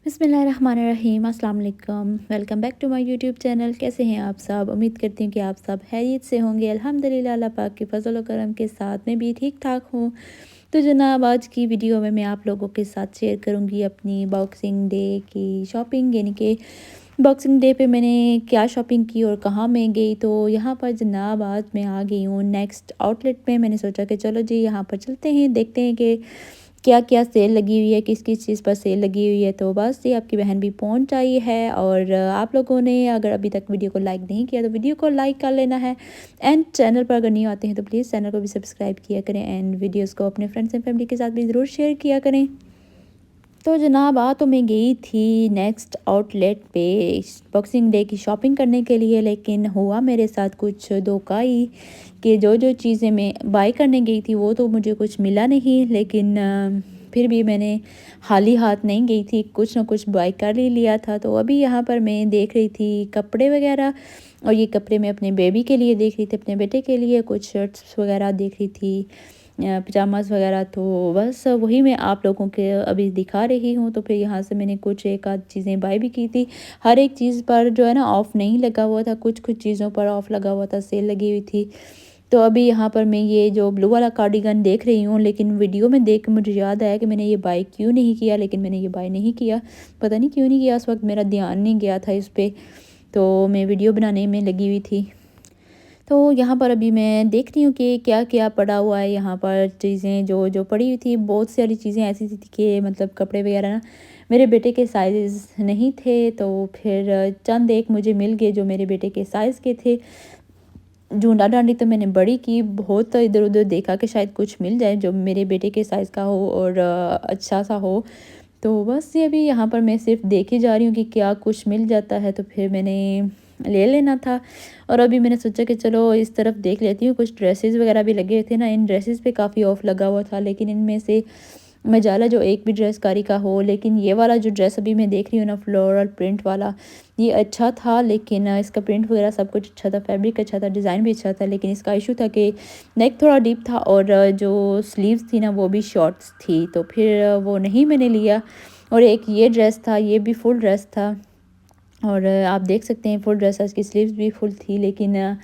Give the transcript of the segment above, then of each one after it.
बिस्मिल्लाहिर्रहमानिर्रहीम अस्सलाम वालेकुम। Welcome back to my YouTube channel. कैसे हैं आप सब? उम्मीद करती हूँ कि आप सब खैरियत से होंगे। अल्हम्दुलिल्लाह अल्लाह पाक के फजल व करम के साथ मैं भी ठीक ठाक हूँ। तो जनाब, आज की वीडियो में मैं आप लोगों के साथ शेयर करूँगी अपनी बॉक्सिंग डे की शॉपिंग, यानी कि बॉक्सिंग डे पे मैंने क्या शॉपिंग की और कहाँ मैं गई। तो यहाँ पर जनाब आज मैं आ गई हूँ नेक्स्ट आउटलेट में। मैंने सोचा कि चलो जी यहाँ पर चलते हैं, देखते हैं कि क्या क्या सेल लगी हुई है, किस किस चीज़ पर सेल लगी हुई है। तो बस ये आपकी बहन भी पहुंच आई है। और आप लोगों ने अगर अभी तक वीडियो को लाइक नहीं किया तो वीडियो को लाइक कर लेना है। एंड चैनल पर अगर नहीं आते हैं तो प्लीज़ चैनल को भी सब्सक्राइब किया करें एंड वीडियोस को अपने फ्रेंड्स एंड फैमिली के साथ भी ज़रूर शेयर किया करें। तो जनाब तो मैं गई थी नेक्स्ट आउटलेट पे बॉक्सिंग डे की शॉपिंग करने के लिए, लेकिन हुआ मेरे साथ कुछ धोखा ही कि जो जो चीज़ें मैं बाय करने गई थी वो तो मुझे कुछ मिला नहीं। लेकिन फिर भी मैंने खाली हाथ नहीं गई थी, कुछ ना कुछ बाय कर ही लिया था। तो अभी यहाँ पर मैं देख रही थी कपड़े वगैरह, और ये कपड़े मैं अपने बेबी के लिए देख रही थी, अपने बेटे के लिए कुछ शर्ट्स वगैरह देख रही थी, पजामास वगैरह। तो बस वही मैं आप लोगों के अभी दिखा रही हूँ। तो फिर यहाँ से मैंने कुछ एक आध चीज़ें बाय भी की थी। हर एक चीज़ पर जो है ना ऑफ़ नहीं लगा हुआ था, कुछ कुछ चीज़ों पर ऑफ़ लगा हुआ था, सेल लगी हुई थी। तो अभी यहाँ पर मैं ये जो ब्लू वाला कार्डिगन देख रही हूँ, लेकिन वीडियो में देख के मुझे याद आया कि मैंने ये बाय क्यों नहीं किया। लेकिन मैंने ये बाय नहीं किया, पता नहीं क्यों नहीं किया, उस वक्त मेरा ध्यान नहीं गया था इस पर। तो मैं वीडियो बनाने में लगी हुई थी। तो यहाँ पर अभी मैं देख रही हूँ कि क्या-क्या पड़ा हुआ है। यहाँ पर चीज़ें जो जो पड़ी हुई थी, बहुत सारी चीज़ें ऐसी थी कि मतलब कपड़े वगैरह ना मेरे बेटे के साइज़ नहीं थे। तो फिर चंद एक मुझे मिल गए जो मेरे बेटे के साइज़ के थे। ढूँढा-ढाँडी तो मैंने बड़ी की, बहुत इधर-उधर देखा कि शायद कुछ मिल जाए जो मेरे बेटे के साइज़ का हो और अच्छा-सा हो। तो बस ये अभी यहाँ पर मैं सिर्फ़ देखे जा रही हूँ कि क्या कुछ मिल जाता है तो फिर मैंने ले लेना था। और अभी मैंने सोचा कि चलो इस तरफ देख लेती हूँ, कुछ ड्रेसेस वगैरह भी लगे हुए थे ना, इन ड्रेसेस पे काफ़ी ऑफ लगा हुआ था। लेकिन इनमें से मजाला जो एक भी ड्रेस कारी का हो, लेकिन ये वाला जो ड्रेस अभी मैं देख रही हूँ ना, फ्लोरल प्रिंट वाला, ये अच्छा था। लेकिन इसका प्रिंट वगैरह सब कुछ अच्छा था, फैब्रिक अच्छा था, डिज़ाइन भी अच्छा था। लेकिन इसका इशू था कि नेक थोड़ा डीप था और जो स्लीव्स थी ना वो भी शॉर्ट्स थी। तो फिर वो नहीं मैंने लिया। और एक ये ड्रेस था, ये भी फुल ड्रेस था। और आप देख सकते हैं फुल ड्रेस, इसकी स्लीव्स भी फुल थी। लेकिन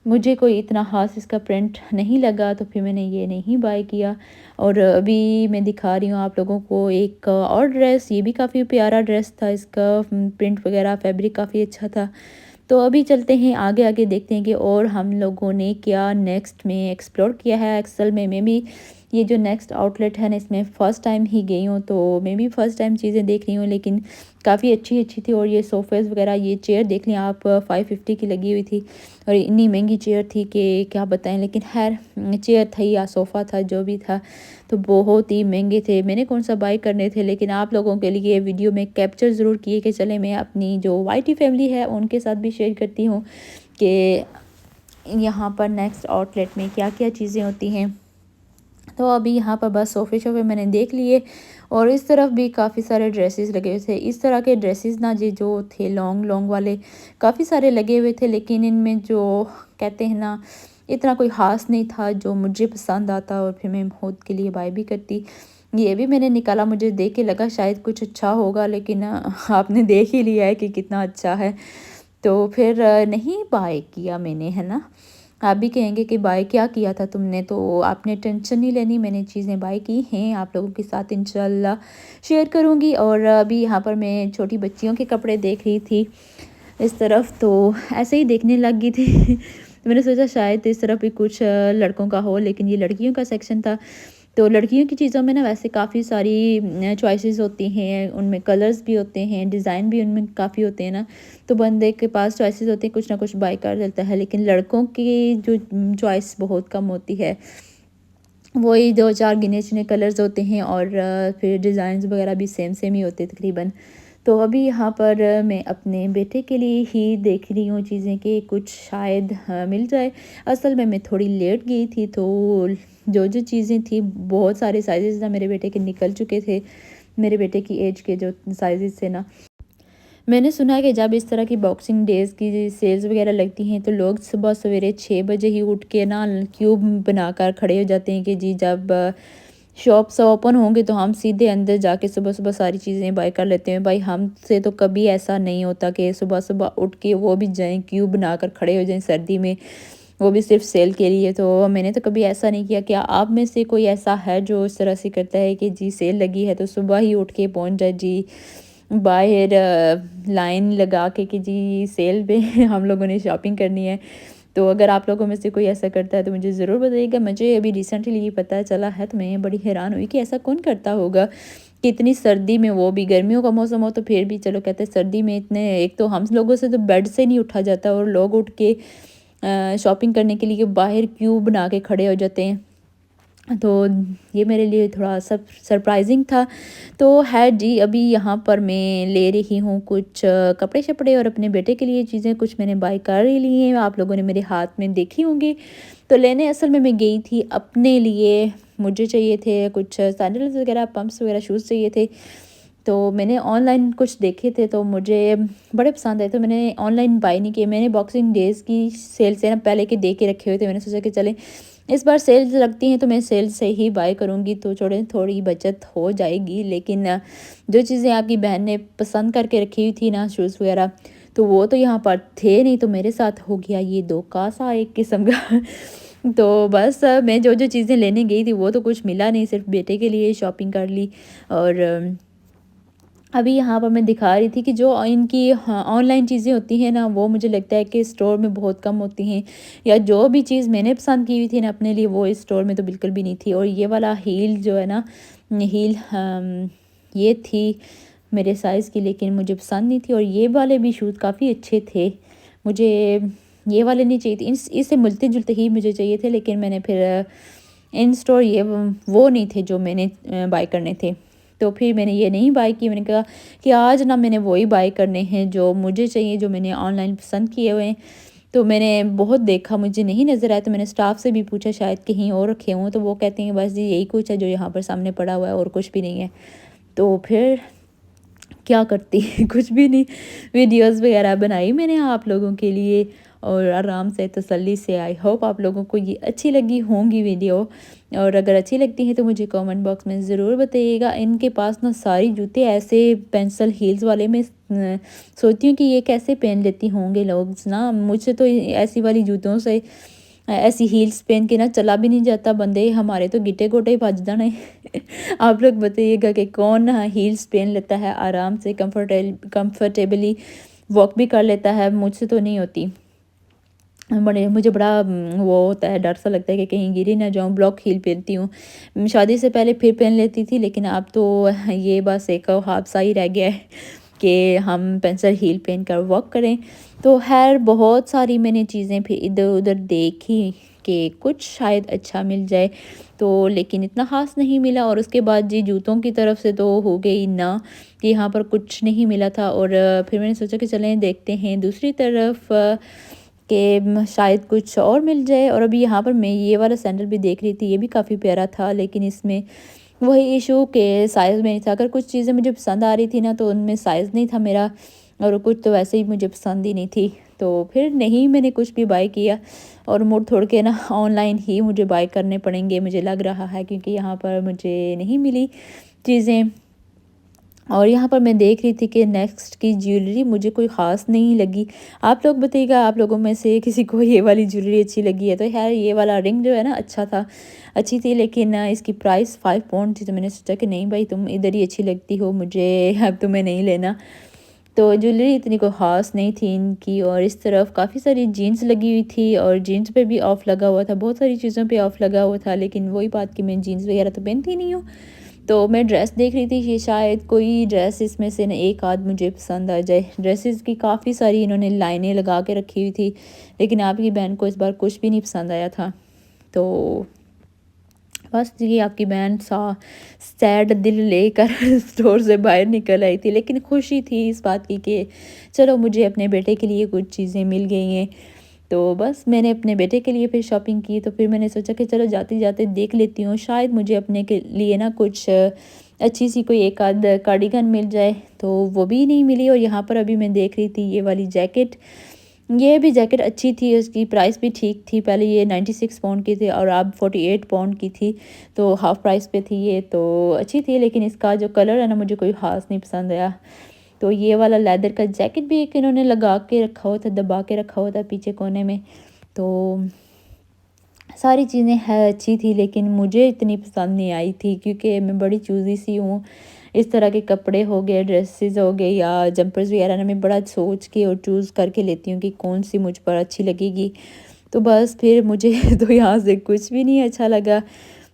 मुझे कोई इतना ख़ास इसका प्रिंट नहीं लगा, तो फिर मैंने ये नहीं बाय किया। और अभी मैं दिखा रही हूँ आप लोगों को एक और ड्रेस, ये भी काफ़ी प्यारा ड्रेस था, इसका प्रिंट वगैरह फैब्रिक काफ़ी अच्छा था। तो अभी चलते हैं आगे आगे, देखते हैं कि और हम लोगों ने क्या नेक्स्ट में एक्सप्लोर किया है। एक्सल में मैं भी ये जो नेक्स्ट आउटलेट है ना, इसमें फ़र्स्ट टाइम ही गई हूँ, तो मैं भी फ़र्स्ट टाइम चीज़ें देख रही हूँ। लेकिन काफ़ी अच्छी अच्छी थी। और ये सोफ़ेज़ वगैरह, ये चेयर देख लें आप, 550 की लगी हुई थी। और इतनी महंगी चेयर थी कि क्या बताएं। लेकिन खैर, चेयर थी या सोफ़ा था जो भी था, तो बहुत ही महंगे थे। मैंने कौन सा बाय करने थे, लेकिन आप लोगों के लिए वीडियो में कैप्चर ज़रूर किए कि चले मैं अपनी जो वाईटी फैमिली है उनके साथ भी शेयर करती हूँ कि यहाँ पर नेक्स्ट आउटलेट में क्या क्या चीज़ें होती हैं। तो अभी यहाँ पर बस सोफ़े शोफ़े मैंने देख लिए। और इस तरफ भी काफ़ी सारे ड्रेसेस लगे हुए थे। इस तरह के ड्रेसेस ना जी जो थे लॉन्ग लॉन्ग वाले, काफ़ी सारे लगे हुए थे। लेकिन इनमें जो कहते हैं ना, इतना कोई ख़ास नहीं था जो मुझे पसंद आता और फिर मैं खुद के लिए बाय भी करती। ये भी मैंने निकाला, मुझे देख के लगा शायद कुछ अच्छा होगा, लेकिन आपने देख ही लिया है कि कितना अच्छा है। तो फिर नहीं बाय किया मैंने, है ना। आप भी कहेंगे कि बाय क्या किया था तुमने, तो आपने टेंशन नहीं लेनी, मैंने चीज़ें बाय की हैं, आप लोगों के साथ इंशाल्लाह शेयर करूँगी। और अभी यहाँ पर मैं छोटी बच्चियों के कपड़े देख रही थी इस तरफ, तो ऐसे ही देखने लग गई थी। तो मैंने सोचा शायद इस तरफ भी कुछ लड़कों का हो, लेकिन ये लड़कियों का सेक्शन था। तो लड़कियों की चीज़ों में ना वैसे काफ़ी सारी चॉइसेस होती हैं, उनमें कलर्स भी होते हैं, डिज़ाइन भी उनमें काफ़ी होते हैं ना। तो बंदे के पास चॉइसेस होते हैं, कुछ ना कुछ बाय कर देता है। लेकिन लड़कों की जो चॉइस बहुत कम होती है, वही 2-4 गिने-चुने कलर्स होते हैं। और फिर डिज़ाइंस वगैरह भी सेम सेम ही होते हैं तकरीबन। तो अभी यहाँ पर मैं अपने बेटे के लिए ही देख रही हूँ चीज़ें कि कुछ शायद मिल जाए। असल में मैं थोड़ी लेट गई थी, तो जो जो चीज़ें थी, बहुत सारे साइज़ेस ना मेरे बेटे के निकल चुके थे। मेरे बेटे की एज के जो साइज़ेस थे ना, मैंने सुना है कि जब इस तरह की बॉक्सिंग डेज़ की सेल्स वगैरह लगती हैं तो लोग सुबह सवेरे 6 बजे ही उठ के ना क्यूब बनाकर खड़े हो जाते हैं कि जी जब शॉप्स ओपन होंगे तो हम सीधे अंदर जाके सुबह-सुबह सारी चीज़ें बाय कर लेते हैं। भाई हमसे तो कभी ऐसा नहीं होता कि सुबह-सुबह उठ के वो भी जाएँ क्यू बनाकर खड़े हो जाएँ सर्दी में, वो भी सिर्फ़ सेल के लिए। तो मैंने तो कभी ऐसा नहीं किया। क्या आप में से कोई ऐसा है जो इस तरह से करता है कि जी सेल लगी है तो सुबह ही उठ के पहुँच जाए जी बाहर लाइन लगा के जी सेल पे हम लोगों ने शॉपिंग करनी है। तो अगर आप लोगों में से कोई ऐसा करता है तो मुझे ज़रूर बताइएगा। मुझे अभी रिसेंटली ये पता चला है तो मैं बड़ी हैरान हुई कि ऐसा कौन करता होगा कि इतनी सर्दी में, वो भी गर्मियों का मौसम हो तो फिर भी चलो कहते हैं, सर्दी में इतने, एक तो हम लोगों से तो बेड से नहीं उठा जाता और लोग उठ के शॉपिंग करने के लिए बाहर क्यू बना के खड़े हो जाते हैं। तो ये मेरे लिए थोड़ा सरप्राइज़िंग था। तो है जी, अभी यहाँ पर मैं ले रही हूँ कुछ कपड़े-शपड़े और अपने बेटे के लिए चीज़ें कुछ मैंने बाय कर ही ली हैं। आप लोगों ने मेरे हाथ में देखी होंगी। तो लेने असल में मैं गई थी अपने लिए, मुझे चाहिए थे कुछ सैंडल्स वगैरह, पम्प्स वगैरह, शूज़ चाहिए थे। तो मैंने ऑनलाइन कुछ देखे थे तो मुझे बड़े पसंद आए, तो मैंने ऑनलाइन बाय नहीं किए। मैंने बॉक्सिंग डेज़ की सेल से ना पहले के दे के रखे हुए थे। मैंने सोचा कि चलें इस बार सेल लगती हैं तो मैं सेल से ही बाय करूँगी तो थोड़ी बचत हो जाएगी। लेकिन जो चीज़ें आपकी बहन ने पसंद करके रखी हुई थी ना, शूज़ वगैरह, तो वो तो यहाँ पर थे नहीं। तो मेरे साथ हो गया ये धोखा सा एक किस्म का। तो बस मैं जो चीज़ें लेने गई थी वो तो कुछ मिला नहीं, सिर्फ बेटे के लिए शॉपिंग कर ली। और अभी यहाँ पर मैं दिखा रही थी कि जो इनकी हाँ, ऑनलाइन चीज़ें होती हैं ना, वो मुझे लगता है कि स्टोर में बहुत कम होती हैं, या जो भी चीज़ मैंने पसंद की हुई थी ना अपने लिए, वो इस स्टोर में तो बिल्कुल भी नहीं थी। और ये वाला हील जो है ना, हील ये थी मेरे साइज़ की, लेकिन मुझे पसंद नहीं थी। और ये वाले भी शूज़ काफ़ी अच्छे थे, मुझे ये वाले नहीं चाहिए थे, इससे मिलते-जुलते ही मुझे चाहिए थे, लेकिन मैंने फिर इन स्टोर ये वो नहीं थे जो मैंने बाय करने थे। तो फिर मैंने ये नहीं बाय की। मैंने कहा कि आज ना मैंने वही बाय करने हैं जो मुझे चाहिए, जो मैंने ऑनलाइन पसंद किए हुए हैं। तो मैंने बहुत देखा, मुझे नहीं नज़र आया, तो मैंने स्टाफ से भी पूछा शायद कहीं और रखे हों, तो वो कहते हैं बस जी यही कुछ है जो यहाँ पर सामने पड़ा हुआ है और कुछ भी नहीं है। तो फिर क्या करती कुछ भी नहीं, वीडियोस वगैरह बनाई मैंने आप लोगों के लिए और आराम से तसल्ली से। आई होप आप लोगों को ये अच्छी लगी होंगी वीडियो, और अगर अच्छी लगती है तो मुझे कमेंट बॉक्स में ज़रूर बताइएगा। इनके पास ना सारी जूते ऐसे पेंसिल हील्स वाले, मैं सोचती हूँ कि ये कैसे पहन लेती होंगे लोग ना, मुझसे तो ऐसी वाली जूतों से ऐसी हील्स पहन के ना चला भी नहीं जाता, बंदे हमारे तो गिट्टे गोटे भज जाने। आप लोग बताइएगा कि कौन हील्स पहन लेता है आराम से, कंफर्टेबली वॉक भी कर लेता है, मुझसे तो नहीं होती। बड़े मुझे बड़ा वो होता है, डर सा लगता है कि कहीं गिर ही ना जाऊँ। ब्लॉक हील पहनती हूँ। शादी से पहले फिर पहन लेती थी, लेकिन अब तो ये बस एक हादसा ही रह गया है कि हम पेंसिल हील पहन कर वॉक करें। तो खैर बहुत सारी मैंने चीज़ें फिर इधर-उधर देखी कि कुछ शायद अच्छा मिल जाए, तो लेकिन इतना ख़ास नहीं मिला। और उसके बाद जी जूतों की तरफ से तो हो गई ना, कि यहाँ पर कुछ नहीं मिला था। और फिर मैंने सोचा कि चलें देखते हैं दूसरी तरफ कि शायद कुछ और मिल जाए। और अभी यहाँ पर मैं ये वाला सैंडल भी देख रही थी, ये भी काफ़ी प्यारा था, लेकिन इसमें वही इशू के साइज़ में नहीं था। अगर कुछ चीज़ें मुझे पसंद आ रही थी ना, तो उनमें साइज़ नहीं था मेरा, और कुछ तो वैसे ही मुझे पसंद ही नहीं थी। तो फिर नहीं मैंने कुछ भी बाय किया, और मुड़ थोड़ के ना ऑनलाइन ही मुझे बाय करने पड़ेंगे मुझे लग रहा है, क्योंकि यहाँ पर मुझे नहीं मिली चीज़ें। और यहाँ पर मैं देख रही थी कि नेक्स्ट की ज्वेलरी मुझे कोई ख़ास नहीं लगी। आप लोग बताइएगा, आप लोगों में से किसी को ये वाली ज्वेलरी अच्छी लगी है? तो खैर ये वाला रिंग जो है ना अच्छा था, अच्छी थी, लेकिन इसकी प्राइस 5 पाउंड थी। तो मैंने सोचा कि नहीं भाई, तुम इधर ही अच्छी लगती हो, मुझे अब तुम्हें नहीं लेना। तो ज्वेलरी इतनी कोई ख़ास नहीं थी इनकी। और इस तरफ काफ़ी सारी जीन्स लगी हुई थी, और जीन्स पे भी ऑफ़ लगा हुआ था, बहुत सारी चीज़ों पे ऑफ़ लगा हुआ था, लेकिन वही बात कि मैं जीन्स वगैरह तो पहनती नहीं हूँ। तो मैं ड्रेस देख रही थी कि शायद कोई ड्रेस इसमें से न एक आध मुझे पसंद आ जाए। ड्रेसेस की काफ़ी सारी इन्होंने लाइनें लगा के रखी हुई थी, लेकिन आपकी बहन को इस बार कुछ भी नहीं पसंद आया था। तो बस ये आपकी बहन सैड दिल लेकर स्टोर से बाहर निकल आई थी, लेकिन खुशी थी इस बात की कि चलो मुझे अपने बेटे के लिए कुछ चीज़ें मिल गई हैं। तो बस मैंने अपने बेटे के लिए फिर शॉपिंग की। तो फिर मैंने सोचा कि चलो जाते-जाते देख लेती हूँ, शायद मुझे अपने के लिए ना कुछ अच्छी सी कोई एक आध कार्डिगन मिल जाए। तो वो भी नहीं मिली। और यहाँ पर अभी मैं देख रही थी ये वाली जैकेट, ये भी जैकेट अच्छी थी, उसकी प्राइस भी ठीक थी। पहले ये 96 पाउंड की थी और अब 48 पाउंड की थी, तो हाफ़ प्राइस पे थी ये, तो अच्छी थी। लेकिन इसका जो कलर है ना, मुझे कोई ख़ास नहीं पसंद आया। तो ये वाला लेदर का जैकेट भी एक इन्होंने लगा के रखा हुआ था, दबा के रखा हुआ था पीछे कोने में। तो सारी चीज़ें है अच्छी थी, लेकिन मुझे इतनी पसंद नहीं आई थी, क्योंकि मैं बड़ी चूज़ी सी हूँ। इस तरह के कपड़े हो गए, ड्रेसेस हो गए या जंपर्स वगैरह ना, मैं बड़ा सोच के और चूज़ करके लेती हूँ कि कौन सी मुझ पर अच्छी लगेगी। तो बस फिर मुझे तो यहाँ से कुछ भी नहीं अच्छा लगा।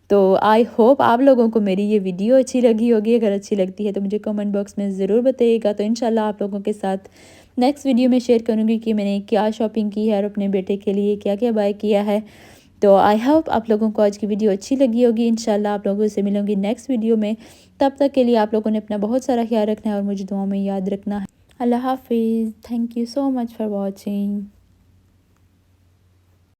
तो आई होप आप लोगों को मेरी ये वीडियो अच्छी लगी होगी। अगर अच्छी लगती है तो मुझे कमेंट बॉक्स में ज़रूर बताइएगा। तो इंशाल्लाह आप लोगों के साथ नेक्स्ट वीडियो में शेयर करूँगी कि मैंने क्या शॉपिंग की है और अपने बेटे के लिए क्या क्या बाय किया है। तो आई होप आप लोगों को आज की वीडियो अच्छी लगी होगी। इंशाल्लाह आप लोगों से मिलूंगी नेक्स्ट वीडियो में। तब तक के लिए आप लोगों ने अपना बहुत सारा ख्याल रखना है और मुझे दुआ में याद रखना है। अल्लाह हाफिज़। Thank you so much for watching.